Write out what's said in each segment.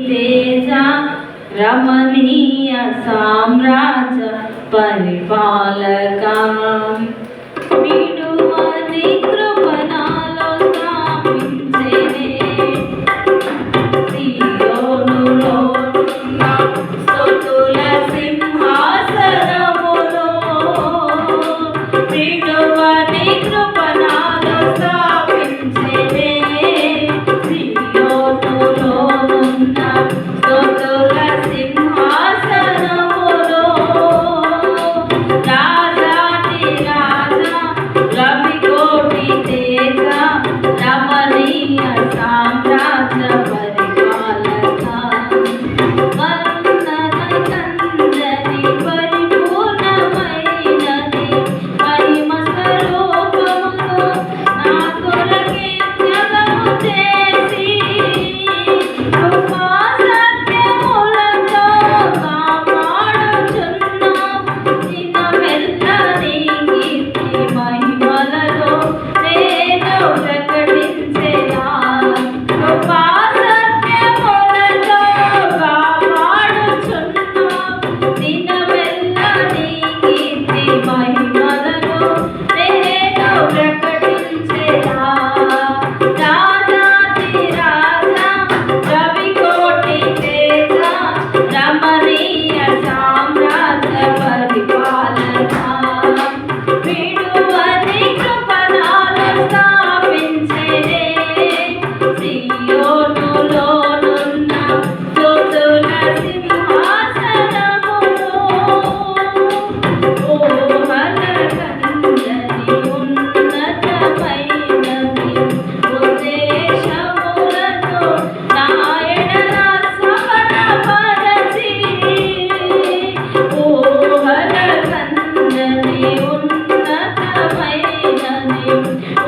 तेज रमणीय साम्राज्य परिपालका विडुवनि कृपणालो स्थापिंచెనే సియోనులో స్తుతుల సింహాసనములో విడువని కృపణాలు స్థాపించెనే సియోనులో ఉన్న స్తుతుల సింహాసనములో రాజాది రాజా రవికోటి తేజ రమణీయ సామ్రాజ్య పరిపాలక వర్ణన కందని పరిపూర్ణమైనది మహిమ స్వరూపముతో నా కొరకే త్యాగము చేసి కృపా సత్యములతో కాపాడుచున్నావు దినమెల్ల నీ కీర్తి మహిమలలో నేను ప్రకటించెదా కృపా సత్యములతో కాపాడుచున్నావు దినమెల్ల నీ కీర్తి మహిమలలో నేను ప్రకటించెదా రాజాది రాజా రవికోటి తేజ రమణీయ సామ్రాజ్య పరిపాలక విడువని కృపణాలు స్థాపించెనే సియోనులో నున్న స్తుతుల సింహాసనములో ఊహలకందని ఉన్నతమైనది ఉద్దేశములతో నా ఎడల సఫలపరచి ఊహలకందని ఉన్నతమైనది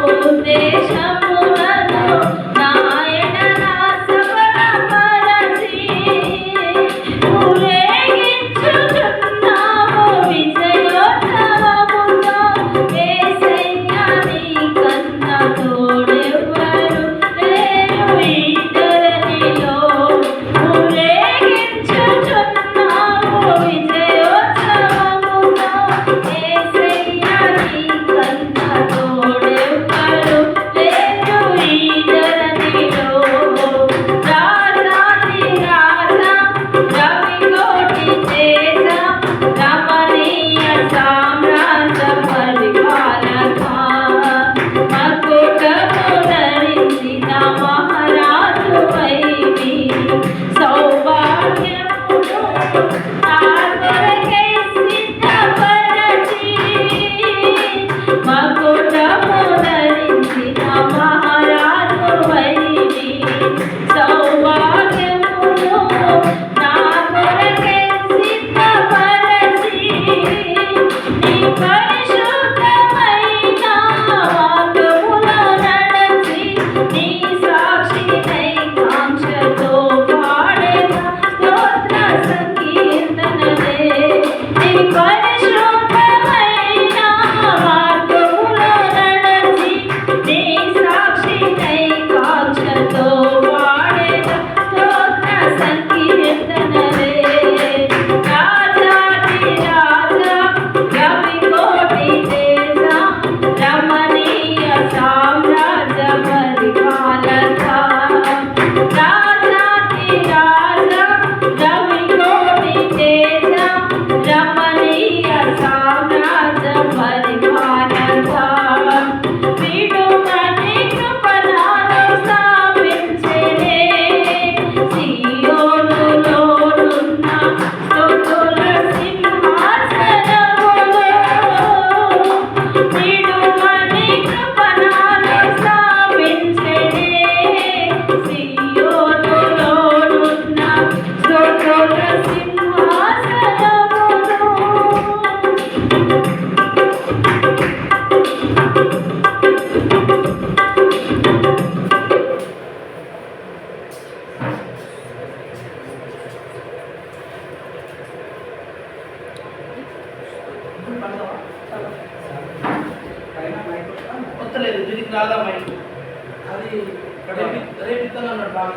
ఉద్దేశములతో నా ఎడల సఫలపరచి ఊరేగించుచున్నావు విజయోత్సవముతో యేసయ్య నీకన్న తోడెవ్వరు లేరు ఈ ధరణిలో ఊరేగించుచున్నావు విజయోత్సవముతో యేసయ్య నీకన్న తోడెవ్వరు లేరు ఈ ధరణిలో రాజాది రాజా రవికోటి తేజ రమణీయ సామ్రాజ్య పరిపాలక మకుటము ధరించిన మహారాజువై సౌభాగ్యమును నా కొరకై సిద్ధపరచి మకుటము ధరించిన మహారాజువై సౌభాగ్యమును నా కొరకై సిద్ధపరచి నీ పరిశుద్ధమైన మార్గములో నడచి నీ సాక్షినై కాంక్షతో పాడెదా స్తోత్ర సంకీర్తనలే నీ పరిశుద్ధమైన మార్గములో నడచి నీ సాక్షినై కాంక్షతో పాడెదా స్తోత్ర సంకీర్తనలే రాజాది రాజా రవికోటి తేజ రమణీయ సామ్రాజ్య పరిపాలక రాజాది రాజా రవికోటి తేజ రమణీయ సామ్రాజ్య పరిపాలక విడువని కృపణాలు స్థాపించెనే సియోనులో నున్న స్తుతుల సింహాసనములో విడువని కృపణాలు స్థాపించెనే సియోనులో నున్న స్తుతుల సింహాసనములో వస్తలేదు దీనికి రాదా మైక్ అది రేపు ఇస్తాను అన్నాడు బాగా